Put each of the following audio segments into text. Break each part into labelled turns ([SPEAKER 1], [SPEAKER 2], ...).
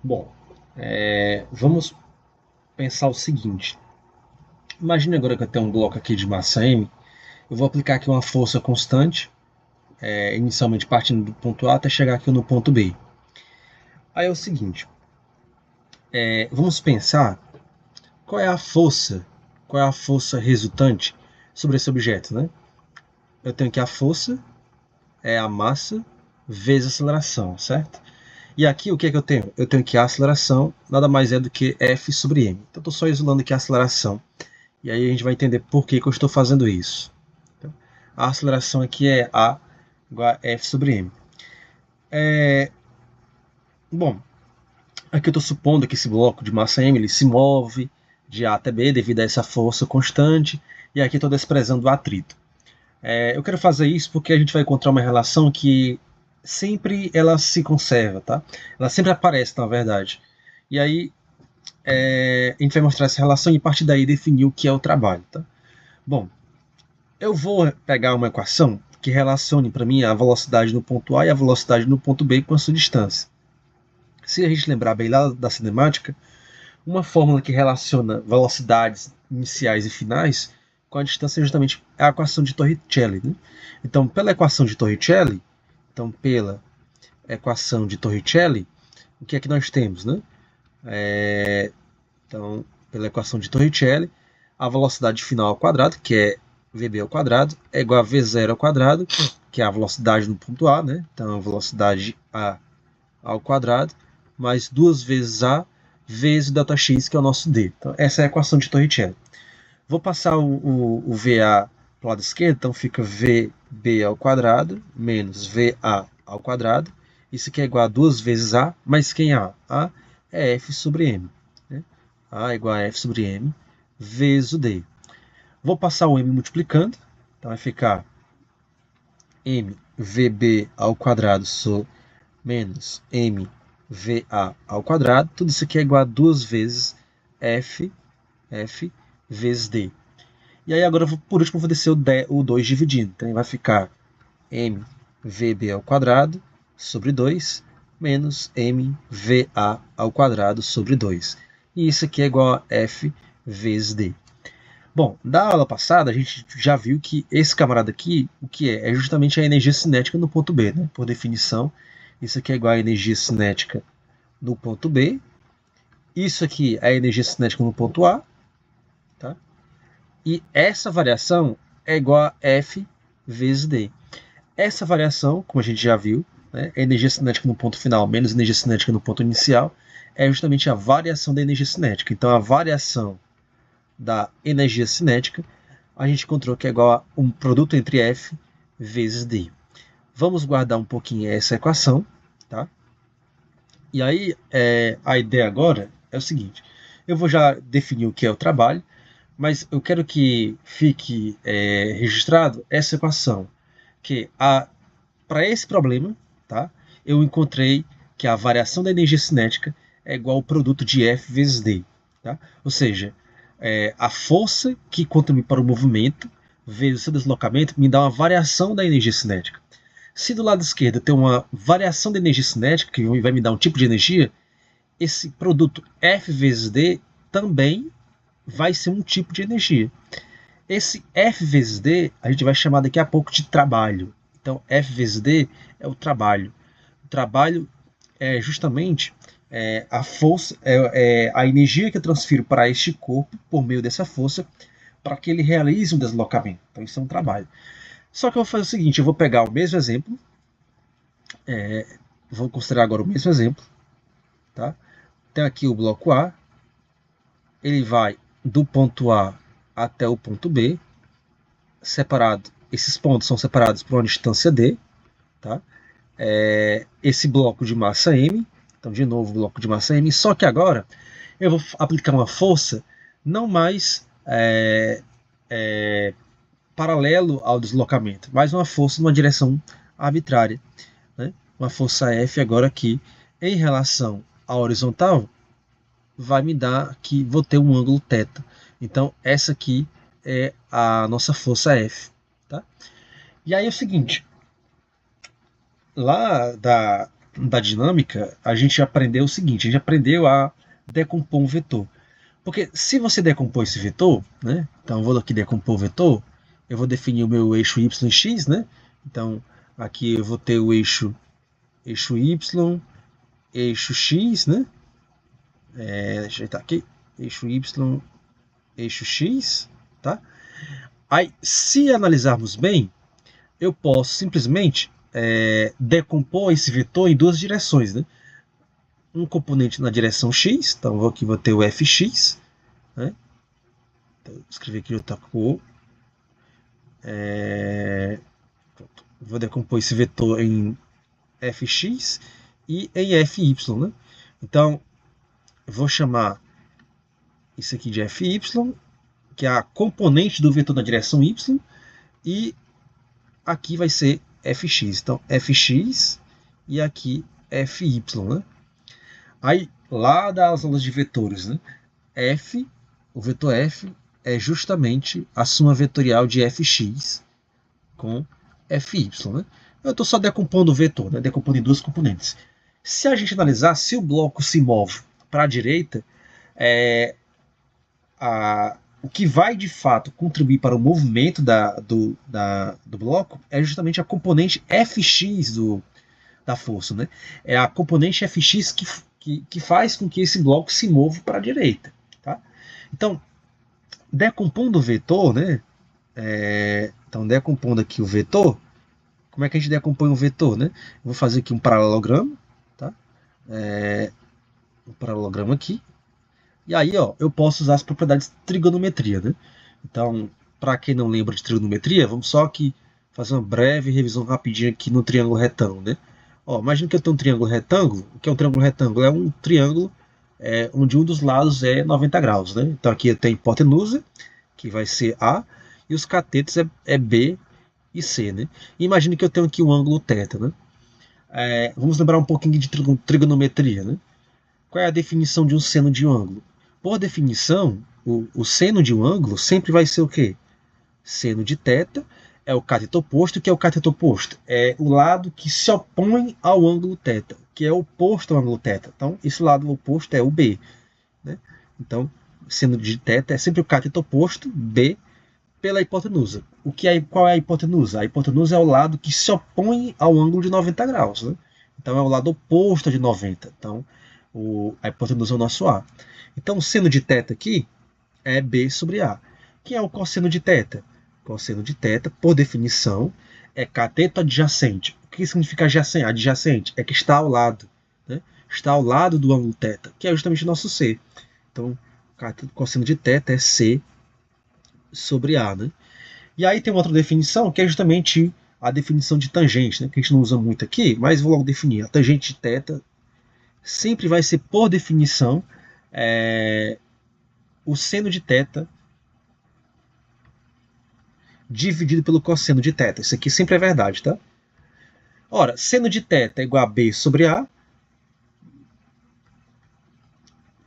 [SPEAKER 1] Bom, vamos pensar o seguinte. Imagine agora que eu tenho um bloco aqui de massa M. Eu vou aplicar aqui uma força constante, inicialmente partindo do ponto A até chegar aqui no ponto B. Aí é o seguinte, vamos pensar qual é a força resultante sobre esse objeto, né? Eu tenho aqui a força, é a massa, vezes a aceleração, certo? E aqui o que é que eu tenho? Eu tenho aqui a aceleração, nada mais é do que F sobre m. Então estou só isolando aqui a aceleração. E aí a gente vai entender por que eu estou fazendo isso. Então, a aceleração aqui é A igual a F sobre m. Bom, aqui eu estou supondo que esse bloco de massa m ele se move de A até B devido a essa força constante. E aqui estou desprezando o atrito. Eu quero fazer isso porque a gente vai encontrar uma relação que sempre ela se conserva, tá? Ela sempre aparece, na verdade. E aí a gente vai mostrar essa relação e a partir daí definir o que é o trabalho, tá? Bom, eu vou pegar uma equação que relacione para mim a velocidade no ponto A e a velocidade no ponto B com a sua distância. Se a gente lembrar bem lá da cinemática, uma fórmula que relaciona velocidades iniciais e finais com a distância é justamente a equação de Torricelli. Né? Então, pela equação de Torricelli, o que é que nós temos? Né? Então, pela equação de Torricelli, a velocidade final ao quadrado, que é vb ao quadrado, é igual a v zero ao quadrado, que é a velocidade no ponto A, né? Então, a velocidade a ao quadrado, mais duas vezes a vezes o Δx, que é o nosso d. Então, essa é a equação de Torricelli. Vou passar o VA para o lado esquerdo, então fica VB ao quadrado menos VA ao quadrado. Isso aqui é igual a duas vezes A, mas quem é A? A é F sobre M. Né? A é igual a F sobre M vezes o D. Vou passar o M multiplicando, então vai ficar MVB ao quadrado menos MVA ao quadrado. Tudo isso aqui é igual a duas vezes F vezes D. E aí agora, por último, eu vou descer o 2 dividindo. Então vai ficar mvb ao quadrado sobre 2 menos mva ao quadrado sobre 2. E isso aqui é igual a F vezes D. Bom, da aula passada a gente já viu que esse camarada aqui, o que é? É justamente a energia cinética no ponto B, né? Por definição, isso aqui é igual a energia cinética no ponto B. Isso aqui é a energia cinética no ponto A. Tá? E essa variação é igual a F vezes D. Essa variação, como a gente já viu, né, energia cinética no ponto final menos energia cinética no ponto inicial, é justamente a variação da energia cinética. Então, a variação da energia cinética, a gente encontrou que é igual a um produto entre F vezes D. Vamos guardar um pouquinho essa equação. Tá? E aí, a ideia agora é o seguinte. Eu vou já definir o que é o trabalho, mas eu quero que fique registrado essa equação, que para esse problema, tá, eu encontrei que a variação da energia cinética é igual ao produto de F vezes D. Tá? Ou seja, a força que contribui para o movimento vezes o seu deslocamento me dá uma variação da energia cinética. Se do lado esquerdo tem uma variação da energia cinética, que vai me dar um tipo de energia, esse produto F vezes D também vai ser um tipo de energia. Esse F vezes D a gente vai chamar daqui a pouco de trabalho. Então, F vezes D é o trabalho. O trabalho é justamente a força, a energia que eu transfiro para este corpo por meio dessa força para que ele realize um deslocamento. Então, isso é um trabalho. Só que eu vou fazer o seguinte: eu vou pegar o mesmo exemplo, vou considerar agora o mesmo exemplo. Tá? Tem aqui o bloco A, ele vai do ponto A até o ponto B, separado. Esses pontos são separados por uma distância D. Tá? Esse bloco de massa M, então de novo bloco de massa M, só que agora eu vou aplicar uma força não mais paralelo ao deslocamento, mas uma força numa direção arbitrária. Né? Uma força F agora aqui em relação à horizontal vai me dar que vou ter um ângulo θ. Então essa aqui é a nossa força F. Tá? E aí é o seguinte, lá da dinâmica, a gente aprendeu o seguinte, a gente aprendeu a decompor um vetor. Porque se você decompor esse vetor, né? Então eu vou aqui decompor o vetor, eu vou definir o meu eixo y e x, né? Então aqui eu vou ter o eixo y, eixo x, né? Deixa eu ajeitar aqui, eixo y, eixo x, tá? Aí, se analisarmos bem, eu posso simplesmente decompor esse vetor em duas direções, né? Um componente na direção x, então aqui vou ter o fx, né? Então, vou escrever aqui outra cor. Vou decompor esse vetor em fx e em fy, né? Então, eu vou chamar isso aqui de fy, que é a componente do vetor na direção y, e aqui vai ser fx. Então, fx e aqui fy, né? Aí, lá das aulas de vetores, né? O vetor f é justamente a soma vetorial de fx com fy, né? Eu estou só decompondo o vetor, né? Decompondo em duas componentes. Se a gente analisar, se o bloco se move para a direita, o que vai de fato contribuir para o movimento do bloco é justamente a componente fx da força, né? É a componente fx que faz com que esse bloco se mova para a direita. Tá? Então, decompondo o vetor, né? Então, decompondo aqui o vetor, como é que a gente decompõe um vetor, né? Eu vou fazer aqui um paralelogramo, tá? Um paralelogramo aqui. E aí, ó, eu posso usar as propriedades de trigonometria, né? Então, para quem não lembra de trigonometria, vamos só aqui fazer uma breve revisão rapidinha aqui no triângulo retângulo, né? Ó, imagina que eu tenho um triângulo retângulo. O que é um triângulo retângulo? É um triângulo onde um dos lados é 90 graus, né? Então aqui eu tenho a hipotenusa, que vai ser A, e os catetos é B e C, né? E imagine que eu tenho aqui um ângulo θ, né? Vamos lembrar um pouquinho de trigonometria, né? Qual é a definição de um seno de um ângulo? Por definição, o seno de um ângulo sempre vai ser o quê? Seno de θ é o cateto oposto. O que é o cateto oposto? É o lado que se opõe ao ângulo θ, que é oposto ao ângulo θ. Então, esse lado oposto é o B. Né? Então, seno de θ é sempre o cateto oposto, B, pela hipotenusa. Qual é a hipotenusa? A hipotenusa é o lado que se opõe ao ângulo de 90 graus. Né? Então, é o lado oposto de 90. Então, a hipotenusa é o nosso A. Então, o seno de θ aqui é B sobre A. Quem é o cosseno de θ? Cosseno de θ, por definição, é cateto adjacente. O que significa adjacente? É que está ao lado. Né? Está ao lado do ângulo θ, que é justamente o nosso C. Então, cosseno de θ é C sobre A. Né? E aí tem uma outra definição, que é justamente a definição de tangente, né? Que a gente não usa muito aqui, mas vou logo definir. A tangente de θ sempre vai ser, por definição, o seno de θ dividido pelo cosseno de θ. Isso aqui sempre é verdade, tá? Ora, seno de θ é igual a B sobre A.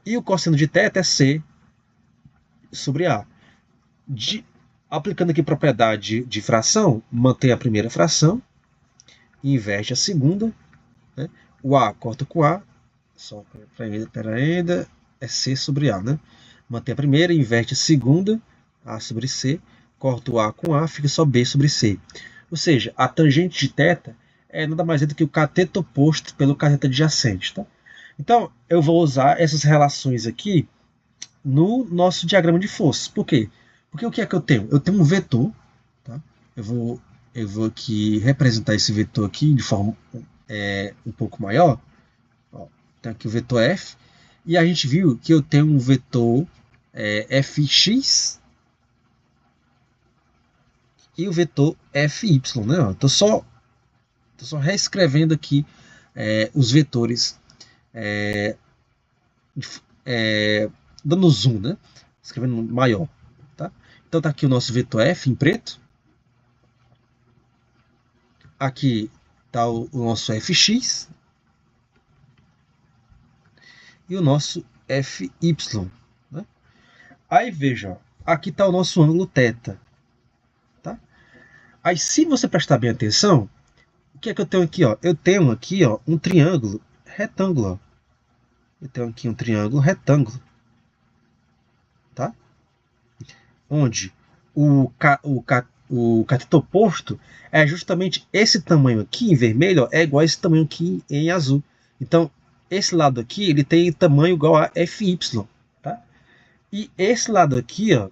[SPEAKER 1] E o cosseno de θ é C sobre A. Aplicando aqui propriedade de fração, mantém a primeira fração, inverte a segunda. Né? O A corta com A. Só para ainda. É C sobre A, né? Mantém a primeira, inverte a segunda. A sobre C. Corta o A com A, fica só B sobre C. Ou seja, a tangente de θ é nada mais do que o cateto oposto pelo cateto adjacente. Tá? Então, eu vou usar essas relações aqui no nosso diagrama de forças. Por quê? Porque o que é que eu tenho? Eu tenho um vetor. Tá? Eu vou aqui representar esse vetor aqui de forma um pouco maior. Ó, tem aqui o vetor F. E a gente viu que eu tenho um vetor Fx e o vetor Fy. Né? Estou só reescrevendo aqui os vetores, dando zoom, né? Escrevendo maior. Tá? Então está aqui o nosso vetor F em preto. Aqui está o nosso Fx e o nosso Fy. Né? Aí veja, aqui está o nosso ângulo θ. Tá? Aí se você prestar bem atenção, que é que eu tenho aqui? Ó? Eu tenho aqui, ó, um triângulo retângulo. Ó. Eu tenho aqui um triângulo retângulo. Tá? Onde o cateto oposto é justamente esse tamanho aqui em vermelho, ó, é igual a esse tamanho aqui em azul. Então, esse lado aqui ele tem tamanho igual a FY. Tá? E esse lado aqui, ó,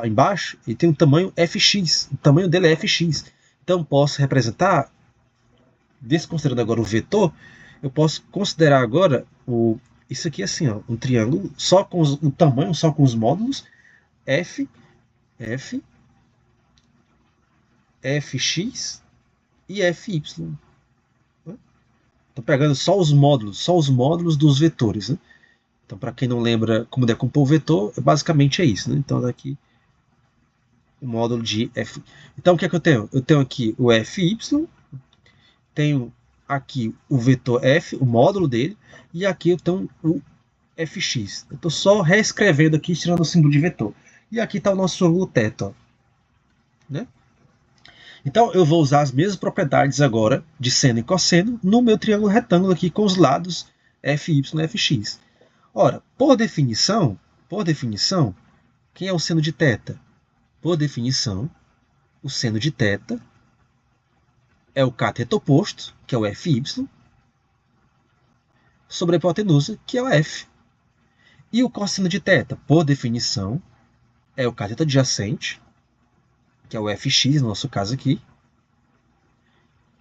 [SPEAKER 1] embaixo, ele tem um tamanho fx. O tamanho dele é fx. Então, posso representar, desconsiderando agora o vetor, eu posso considerar agora isso aqui assim, ó, um triângulo só com o tamanho, só com os módulos f, fx e fy. Estou pegando só os módulos dos vetores. Né? Então, para quem não lembra como decompor o vetor, basicamente é isso. Né? Então, daqui o módulo de f. Então, o que é que eu tenho? Eu tenho aqui o fy, tenho aqui o vetor f, o módulo dele, e aqui eu tenho o fx. Eu estou só reescrevendo aqui, tirando o símbolo de vetor. E aqui está o nosso ângulo θ. Né? Então, eu vou usar as mesmas propriedades agora de seno e cosseno no meu triângulo retângulo aqui com os lados fy e fx. Ora, por definição, quem é o seno de θ? Por definição, o seno de θ é o cateto oposto, que é o fy, sobre a hipotenusa, que é o f. E o cosseno de θ, por definição, é o cateto adjacente, que é o fx, no nosso caso aqui,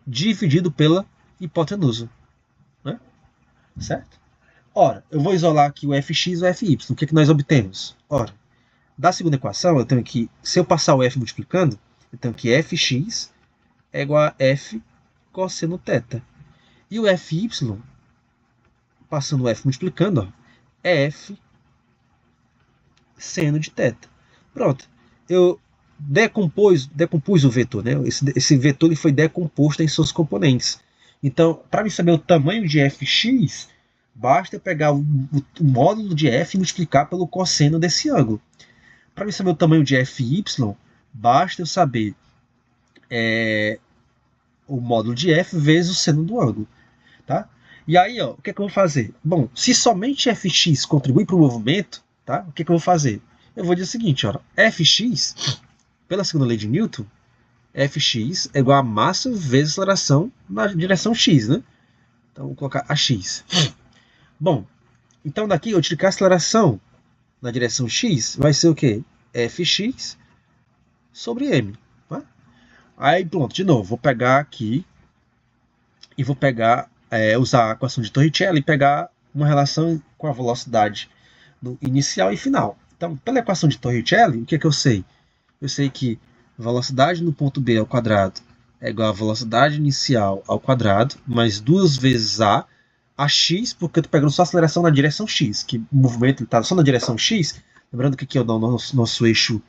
[SPEAKER 1] dividido pela hipotenusa. Né? Certo? Ora, eu vou isolar aqui o fx e o fy. O que, é que nós obtemos? Ora, da segunda equação, eu tenho que, se eu passar o f multiplicando, eu tenho que fx é igual a f cosseno θ. E o fy, passando o f multiplicando, ó, é f seno de θ. Pronto. Eu decompus o vetor. Né? Esse vetor ele foi decomposto em seus componentes. Então, para me saber o tamanho de fx, basta eu pegar o módulo de f e multiplicar pelo cosseno desse ângulo. Para me saber o tamanho de fy, basta eu saber o módulo de f vezes o seno do ângulo. Tá? E aí, ó, o que, é que eu vou fazer? Bom, se somente fx contribui para o movimento, tá? O que, é que eu vou fazer? Eu vou dizer o seguinte, ó, fx, pela segunda lei de Newton, fx é igual a massa vezes aceleração na direção x, né? Então, vou colocar a x. Bom, então daqui eu tiro que a aceleração na direção x vai ser o quê? Fx sobre m. Tá? Aí, pronto, de novo, vou pegar aqui e vou pegar, usar a equação de Torricelli e pegar uma relação com a velocidade no inicial e final. Então, pela equação de Torricelli, o que, é que eu sei? Eu sei que velocidade no ponto B ao quadrado é igual a velocidade inicial ao quadrado, mais 2 vezes a x, porque eu estou pegando só a aceleração na direção x, que o movimento está só na direção x. Lembrando que aqui é o nosso eixo,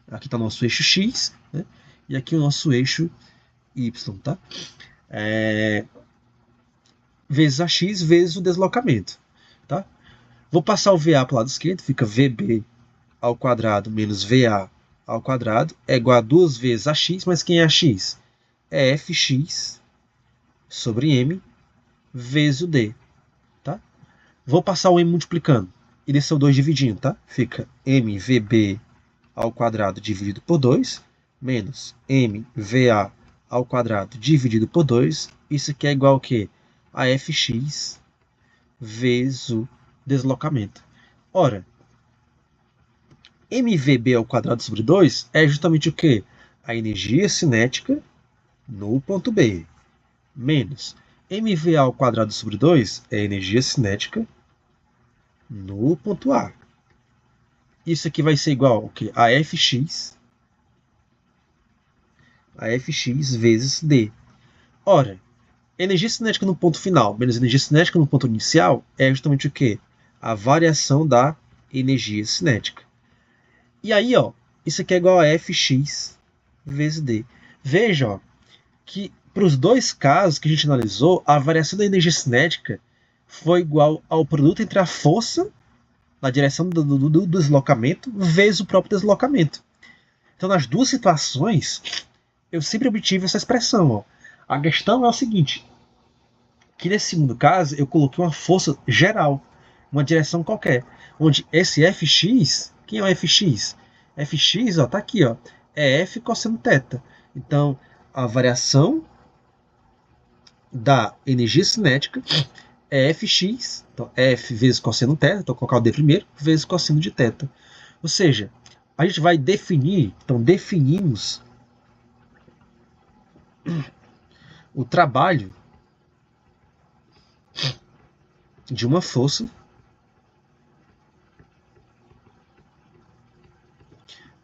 [SPEAKER 1] aqui está o nosso eixo x, né? E aqui o nosso eixo y, tá? Vezes ax vezes o deslocamento, tá? Vou passar o VA para o lado esquerdo, fica VB ao quadrado menos VA ao quadrado é igual a 2 vezes ax, mas quem é ax? É fx sobre m vezes o d. Tá? Vou passar o m multiplicando. E descer o 2 dividindo, tá? Fica mvb ao quadrado dividido por 2, menos mva ao quadrado dividido por 2. Isso aqui é igual ao quê? A fx vezes o deslocamento. Ora, mvb ao quadrado sobre 2 é justamente o quê? A energia cinética no ponto B, menos mva ao quadrado sobre 2 é a energia cinética no ponto A. Isso aqui vai ser igual ao quê? A fx vezes d. Ora, energia cinética no ponto final menos energia cinética no ponto inicial é justamente o quê? A variação da energia cinética. E aí, ó, isso aqui é igual a fx vezes d. Veja, ó, que para os dois casos que a gente analisou, a variação da energia cinética foi igual ao produto entre a força na direção do deslocamento vezes o próprio deslocamento. Então, nas duas situações, eu sempre obtive essa expressão. Ó. A questão é o seguinte, que nesse segundo caso eu coloquei uma força geral, uma direção qualquer, onde esse Fx, quem é o Fx? Fx, ó, tá aqui, ó, é F cosseno θ. Então, a variação da energia cinética é Fx, então F vezes cosseno θ, então vou colocar o D primeiro, vezes cosseno de θ. Ou seja, a gente vai definir, então definimos o trabalho de uma força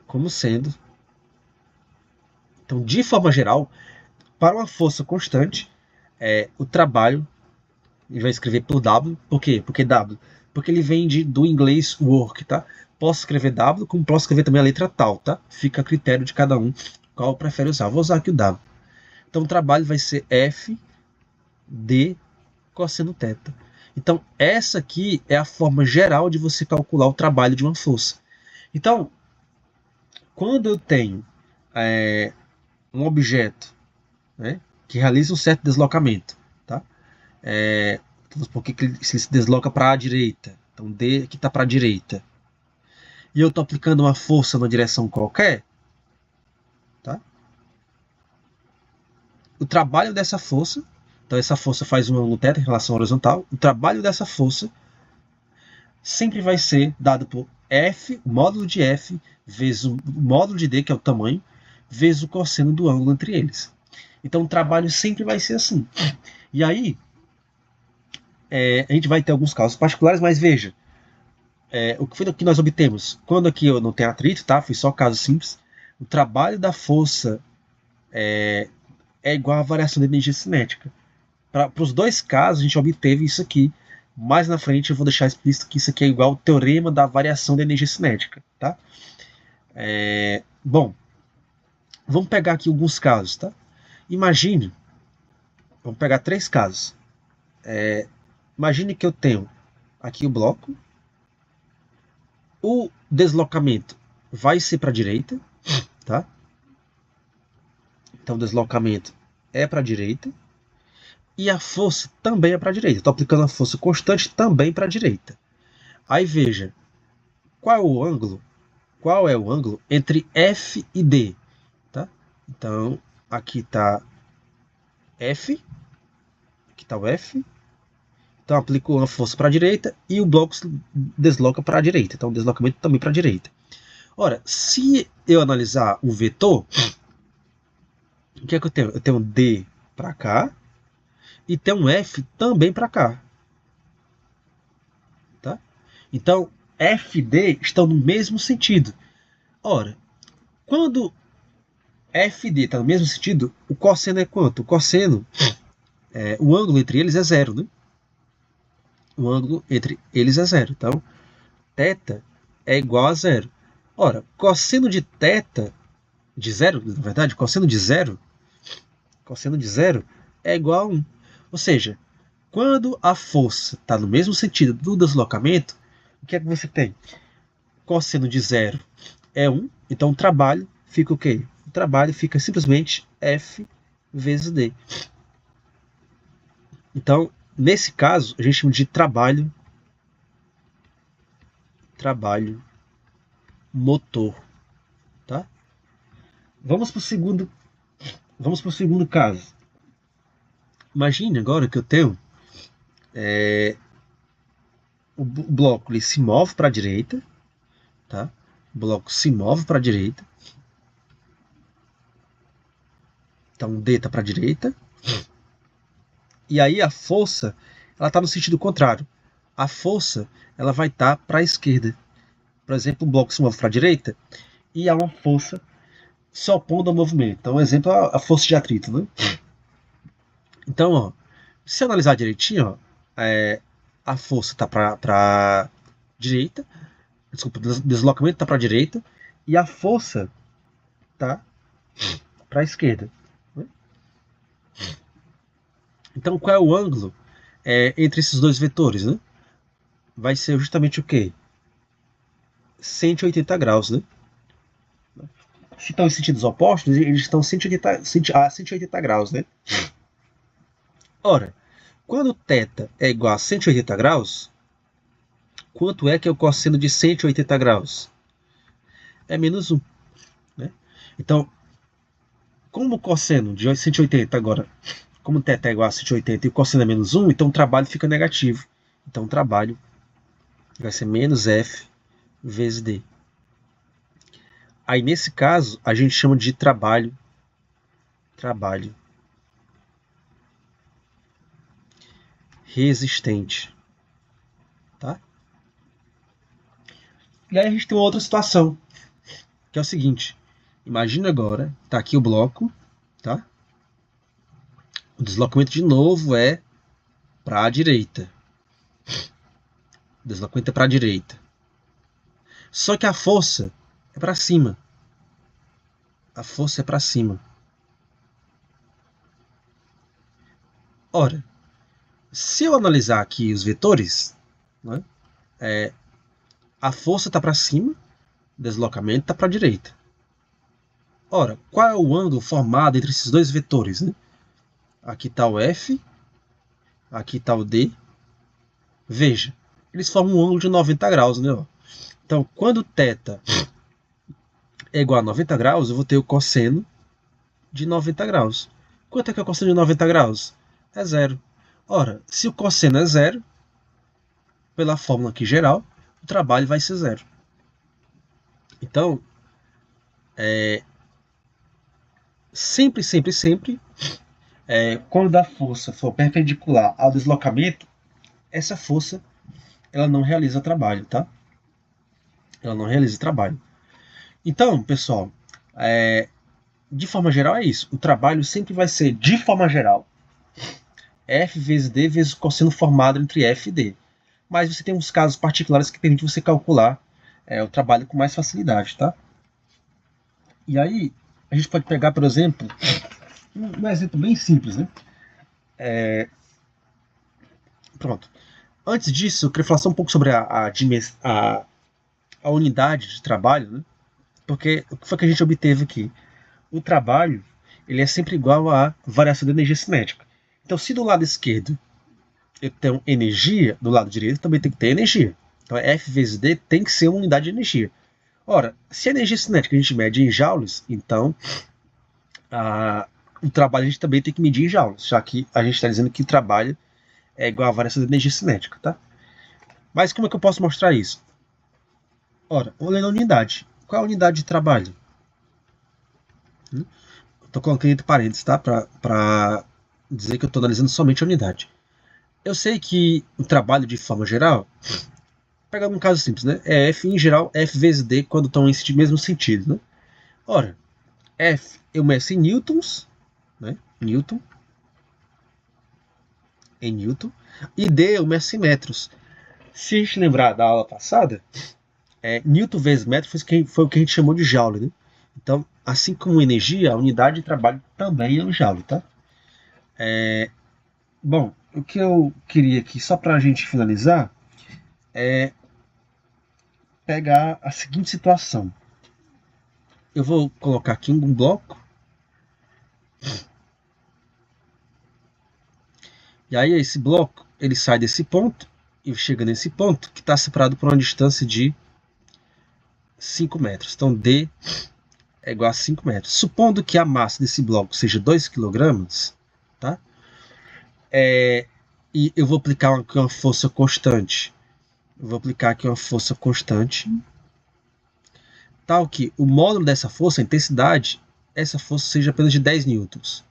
[SPEAKER 1] como sendo, então de forma geral, para uma força constante, o trabalho, ele vai escrever por W, por quê? Porque W, porque ele vem do inglês work, tá? Posso escrever W, como posso escrever também a letra tal, tá? Fica a critério de cada um qual prefere usar. Vou usar aqui o W. Então o trabalho vai ser F D cosseno θ. Então essa aqui é a forma geral de você calcular o trabalho de uma força. Então, quando eu tenho um objeto, né, que realiza um certo deslocamento, tá? Porque ele se desloca para a direita, então D aqui está para a direita, e eu estou aplicando uma força numa direção qualquer, tá? O trabalho dessa força, então essa força faz um ângulo θ em relação à horizontal, o trabalho dessa força sempre vai ser dado por F, o módulo de F, vezes o módulo de D, que é o tamanho, vezes o cosseno do ângulo entre eles. Então o trabalho sempre vai ser assim. E aí, a gente vai ter alguns casos particulares, mas veja, o que foi que nós obtemos? Quando aqui eu não tenho atrito, tá? Foi só caso simples. O trabalho da força é igual à variação da energia cinética. Para os dois casos, a gente obteve isso aqui. Mais na frente eu vou deixar explícito que isso aqui é igual ao teorema da variação da energia cinética. Tá? Bom, vamos pegar aqui alguns casos. Tá? Imagine, vamos pegar 3 casos. Imagine que eu tenho aqui o bloco. O deslocamento vai ser para a direita. Tá? Então o deslocamento é para a direita. E a força também é para a direita. Estou aplicando a força constante também para a direita. Aí veja, qual é o ângulo? Qual é o ângulo entre F e D? Tá? Então, aqui está F, aqui está o F. Então, aplico uma força para a direita e o bloco se desloca para a direita. Então, o deslocamento também para a direita. Ora, se eu analisar o vetor, o que é que eu tenho? Eu tenho um D para cá e tenho um F também para cá. Tá? Então, F e D estão no mesmo sentido. Ora, quando F e D está no mesmo sentido, o cosseno é quanto? O cosseno, o ângulo entre eles é zero, né? O ângulo entre eles é zero. Então, θ é igual a zero. Ora, cosseno de θ, de zero, na verdade, cosseno de zero é igual a 1. Ou seja, quando a força está no mesmo sentido do deslocamento, o que é que você tem? Cosseno de zero é 1, então o trabalho fica o quê? O trabalho fica simplesmente F vezes D. Então, nesse caso, a gente chama de trabalho motor. Tá? Vamos para o segundo caso. Imagine agora que eu tenho o bloco ele se move para a direita. Tá? O bloco se move para a direita. Então, D está para a direita. E aí a força ela está no sentido contrário. A força ela vai estar para a esquerda. Por exemplo, o bloco se move para a direita e há uma força se opondo ao movimento. Então, exemplo, a força de atrito. Né? Então, ó, se analisar direitinho, ó, a força está para a direita, desculpa, o deslocamento está para a direita e a força está para a esquerda. Né? Então, qual é o ângulo entre esses dois vetores? Né? Vai ser justamente o quê? 180 graus. Né? Se estão em sentidos opostos, eles estão a 180 graus. Né? Ora, quando θ é igual a 180 graus, quanto é que é o cosseno de 180 graus? É menos 1. Né? Então, como o cosseno de 180 agora, como θ é igual a 180 e o cosseno é menos 1, então o trabalho fica negativo. Então o trabalho vai ser menos F vezes D. Aí nesse caso, a gente chama de trabalho resistente. Tá? E aí a gente tem uma outra situação, que é o seguinte. Imagina agora, tá aqui o bloco, tá? O deslocamento de novo é para a direita. O deslocamento é para a direita. Só que a força é para cima. A força é para cima. Ora, se eu analisar aqui os vetores, né, a força está para cima, o deslocamento está para a direita. Ora, qual é o ângulo formado entre esses dois vetores? Né? Aqui está o F, aqui está o D. Veja, eles formam um ângulo de 90 graus. Né? Então, quando θ é igual a 90 graus, eu vou ter o cosseno de 90 graus. Quanto é que é o cosseno de 90 graus? É zero. Ora, se o cosseno é zero, pela fórmula aqui geral, o trabalho vai ser zero. Então, sempre, quando a força for perpendicular ao deslocamento, essa força ela não realiza trabalho, tá? Ela não realiza trabalho. Então, pessoal, de forma geral é isso. O trabalho sempre vai ser, de forma geral, F vezes D vezes o cosseno formado entre F e D. Mas você tem uns casos particulares que permitem você calcular o trabalho com mais facilidade, tá? E aí, a gente pode pegar, por exemplo, um exemplo bem simples, né? Pronto. Antes disso, eu queria falar só um pouco sobre a unidade de trabalho, né? Porque o que foi que a gente obteve aqui? O trabalho ele é sempre igual à variação da energia cinética. Então, se do lado esquerdo eu tenho energia, do lado direito também tem que ter energia. Então, F vezes D tem que ser uma unidade de energia. Ora, se a energia cinética a gente mede em joules, então o trabalho a gente também tem que medir em joules, já que a gente está dizendo que o trabalho é igual à variação da energia cinética, tá? Mas como é que eu posso mostrar isso? Ora, olhando a unidade. Qual é a unidade de trabalho? Estou colocando entre parênteses, tá? Para dizer que eu estou analisando somente a unidade. Eu sei que o trabalho, de forma geral, pegando um caso simples, né? É F em geral, F vezes D quando estão em mesmo sentido, né? Ora, F eu meço em newtons, né? Newton, em newton, e D eu meço em metros. Se a gente lembrar da aula passada, newton vezes metro foi o que a gente chamou de joule, né? Então, assim como energia, a unidade de trabalho também é um joule, tá? Bom, o que eu queria aqui, só para a gente finalizar, é pegar a seguinte situação. Eu vou colocar aqui um bloco. E aí esse bloco, ele sai desse ponto e chega nesse ponto que está separado por uma distância de 5 metros. Então, D é igual a 5 metros. Supondo que a massa desse bloco seja 2 kg, tá? E eu vou aplicar aqui uma força constante. Eu vou aplicar aqui uma força constante, tal que o módulo dessa força, a intensidade, essa força seja apenas de 10 newtons.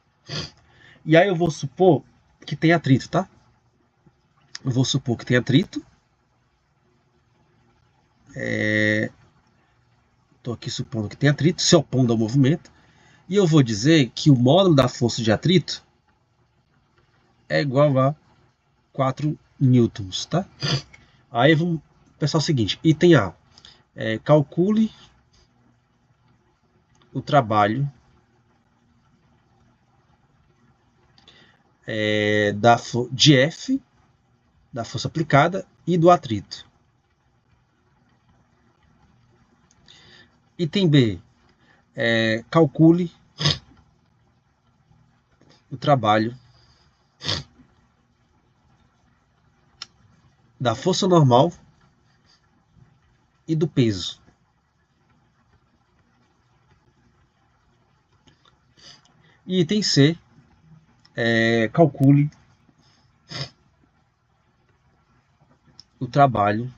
[SPEAKER 1] E aí eu vou supor que tem atrito, tá? Eu vou supor que tem atrito. Estou aqui supondo que tem atrito, se opondo ao movimento. E eu vou dizer que o módulo da força de atrito é igual a 4 newtons, tá? Aí vamos pensar o seguinte, item A, calcule o trabalho de F, da força aplicada, e do atrito. Item B, calcule o trabalho da força normal e do peso. E item C, calcule o trabalho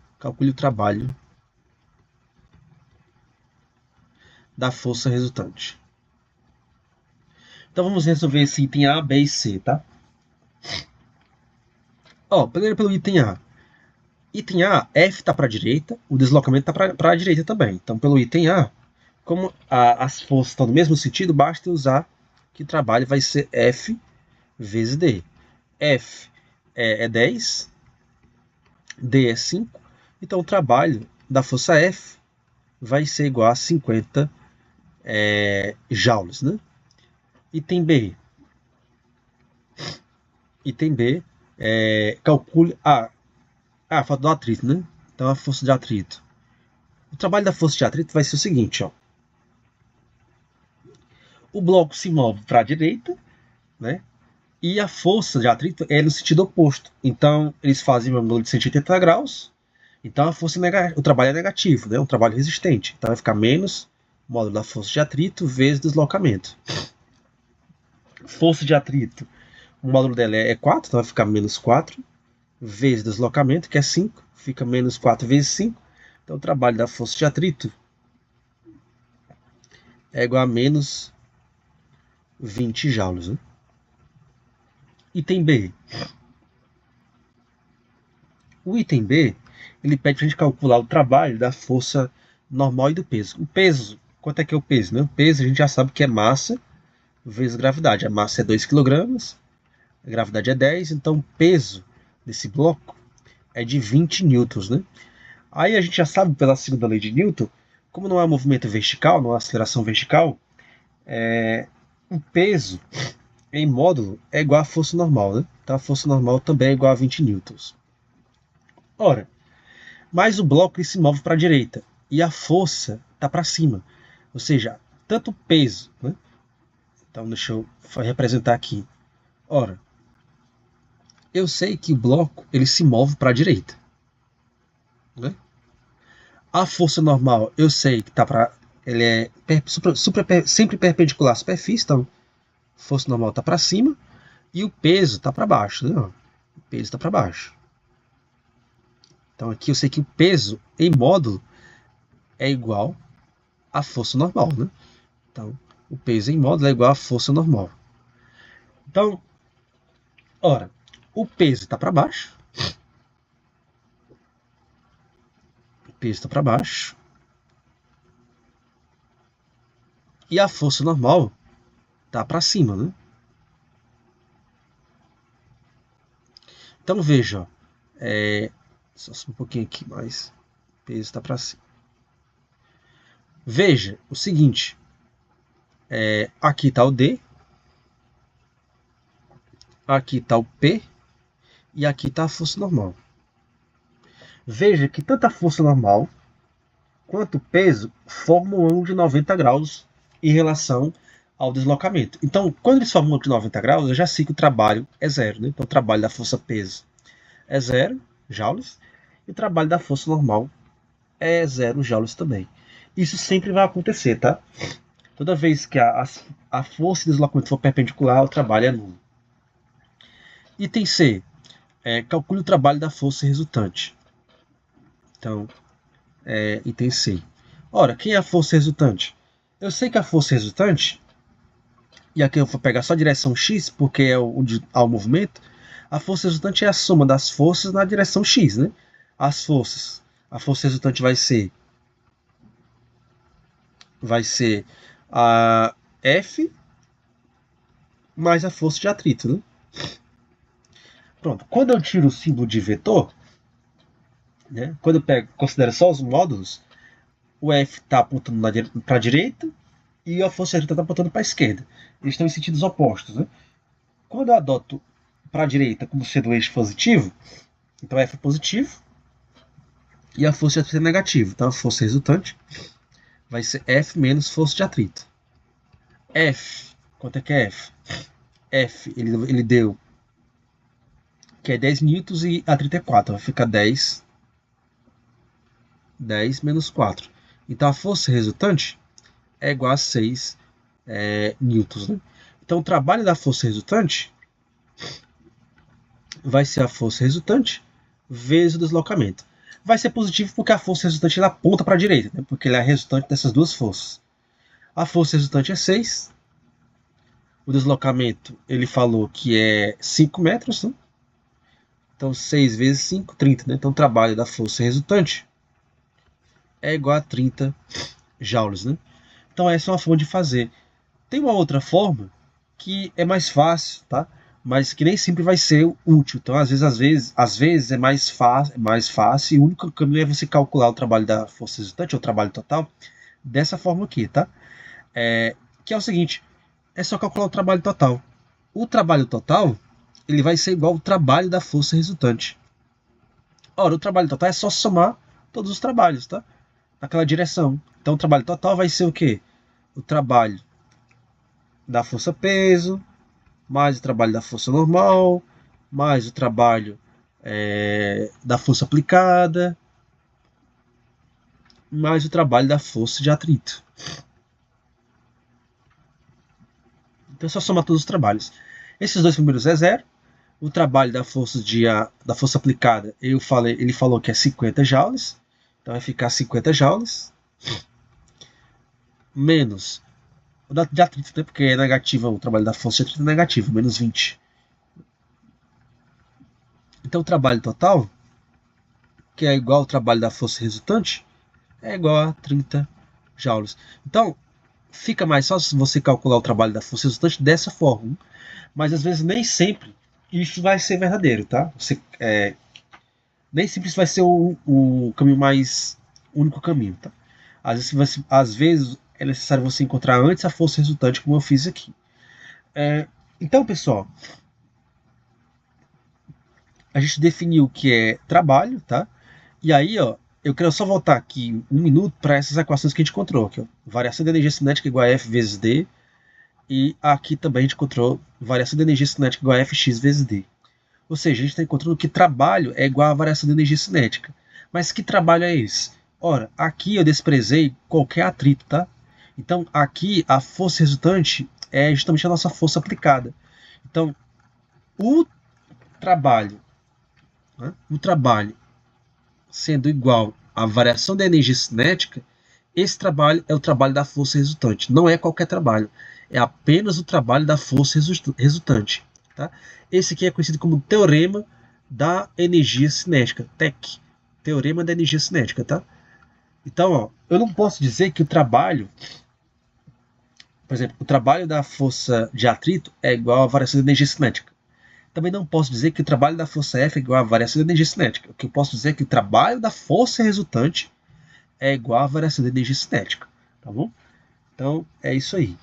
[SPEAKER 1] da força resultante. Então vamos resolver esse item A, B e C, tá? Primeiro pelo item A. Item A, F está para a direita, o deslocamento está para a direita também. Então pelo item A, como as forças estão no mesmo sentido, basta usar que o trabalho vai ser F vezes D. F é 10, D é 5, então o trabalho da força F vai ser igual a 50 joules, né? Item B. Calcule falta do atrito, né? Então a força de atrito. O trabalho da força de atrito vai ser o seguinte, ó. O bloco se move para a direita, né? E a força de atrito é no sentido oposto. Então eles fazem um ângulo de 180 graus. Então o trabalho é negativo, né? Um trabalho resistente. Então vai ficar menos módulo da força de atrito vezes deslocamento. Força de atrito, o módulo dela é 4, então vai ficar menos 4 vezes deslocamento, que é 5, fica menos 4 vezes 5. Então o trabalho da força de atrito é igual a menos 20 joules. Né? Item B. O item B, ele pede para a gente calcular o trabalho da força normal e do peso. O peso, quanto é que é o peso? Né? O peso a gente já sabe que é massa vezes gravidade. A massa é 2 kg, a gravidade é 10, então o peso desse bloco é de 20 newtons. Né? Aí a gente já sabe pela segunda lei de Newton, como não é um movimento vertical, não é uma aceleração vertical, o peso em módulo é igual à força normal. Né? Então a força normal também é igual a 20 newtons. Ora, mas o bloco ele se move para a direita e a força está para cima. Ou seja, tanto o peso, né? Então deixa eu representar aqui. Ora, eu sei que o bloco ele se move para a direita. Né? A força normal eu sei que está para... Ele é sempre perpendicular à superfície, então a força normal está para cima e o peso está para baixo. Né? O peso está para baixo. Então aqui eu sei que o peso em módulo é igual à força normal. Né? Então o peso em módulo é igual à força normal. Então, ora, o peso está para baixo. O peso está para baixo. E a força normal está para cima, né? Então veja, só um pouquinho aqui mais. O peso está para cima. Veja o seguinte, aqui está o D, aqui está o P e aqui está a força normal. Veja que tanto a força normal quanto o peso formam um ângulo de 90 graus em relação ao deslocamento. Então, quando eles formam um ângulo de 90 graus, eu já sei que o trabalho é zero. Né? Então, o trabalho da força-peso é 0 joules e o trabalho da força normal é 0 joules também. Isso sempre vai acontecer, tá? Toda vez que a força de deslocamento for perpendicular, o trabalho é nulo. Item C. Calcule o trabalho da força resultante. Então, item C. Ora, quem é a força resultante? Eu sei que a força resultante, e aqui eu vou pegar só a direção X, porque é onde há o movimento, a força resultante é a soma das forças na direção X, né? A força resultante vai ser a F mais a força de atrito, né? Pronto. Quando eu tiro o símbolo de vetor, né? Quando eu considero só os módulos, o F está apontando para a direita e a força de atrito está apontando para a esquerda. Eles estão em sentidos opostos, né? Quando eu adoto para a direita como sendo o eixo positivo, então F é positivo e a força de atrito é negativa. Então a força resultante vai ser F menos força de atrito. F, quanto é que é F? F, ele deu que é 10 newtons, e atrito é 4. Vai ficar 10 menos 4. Então a força resultante é igual a 6 newtons. Né? Então o trabalho da força resultante vai ser a força resultante vezes o deslocamento. Vai ser positivo porque a força resultante ela aponta para a direita, né? Porque ela é resultante dessas duas forças. A força resultante é 6. O deslocamento, ele falou que é 5 metros. Né? Então 6 vezes 5, 30. Né? Então o trabalho da força resultante é igual a 30 joules. Né? Então essa é uma forma de fazer. Tem uma outra forma que é mais fácil, tá? Mas que nem sempre vai ser útil. Então, às vezes é mais fácil, e o único caminho é você calcular o trabalho da força resultante, ou o trabalho total, dessa forma aqui, tá? Que é o seguinte, é só calcular o trabalho total. O trabalho total, ele vai ser igual ao trabalho da força resultante. Ora, o trabalho total é só somar todos os trabalhos, tá? Naquela direção. Então, o trabalho total vai ser o quê? O trabalho da força peso, mais o trabalho da força normal, mais o trabalho da força aplicada, mais o trabalho da força de atrito. Então é só somar todos os trabalhos. Esses dois primeiros é zero. O trabalho da força aplicada, ele falou que é 50 joules. Então vai ficar 50 joules. Menos o de atrito, né? Porque é negativo, o trabalho da força de atrito é negativo, menos 20. Então o trabalho total, que é igual ao trabalho da força resultante, é igual a 30 joules. Então, fica mais fácil você calcular o trabalho da força resultante dessa forma. Mas às vezes nem sempre isso vai ser verdadeiro, tá? Nem sempre isso vai ser o caminho mais único caminho, tá? Às vezes é necessário você encontrar antes a força resultante, como eu fiz aqui. Então, pessoal, a gente definiu o que é trabalho, tá? E aí, ó, eu quero só voltar aqui um minuto para essas equações que a gente encontrou. Aqui, ó. Variação de energia cinética igual a F vezes D. E aqui também a gente encontrou variação de energia cinética igual a Fx vezes D. Ou seja, a gente está encontrando que trabalho é igual a variação de energia cinética. Mas que trabalho é esse? Ora, aqui eu desprezei qualquer atrito, tá? Então, aqui a força resultante é justamente a nossa força aplicada. Então, o trabalho, né? O trabalho sendo igual à variação da energia cinética, esse trabalho é o trabalho da força resultante. Não é qualquer trabalho. É apenas o trabalho da força resultante. Tá? Esse aqui é conhecido como Teorema da Energia Cinética. TEC. Teorema da Energia Cinética. Tá? Então, ó, eu não posso dizer que o trabalho, por exemplo, o trabalho da força de atrito é igual à variação da energia cinética. Também não posso dizer que o trabalho da força F é igual à variação da energia cinética. O que eu posso dizer é que o trabalho da força resultante é igual à variação da energia cinética. Tá bom? Então, é isso aí.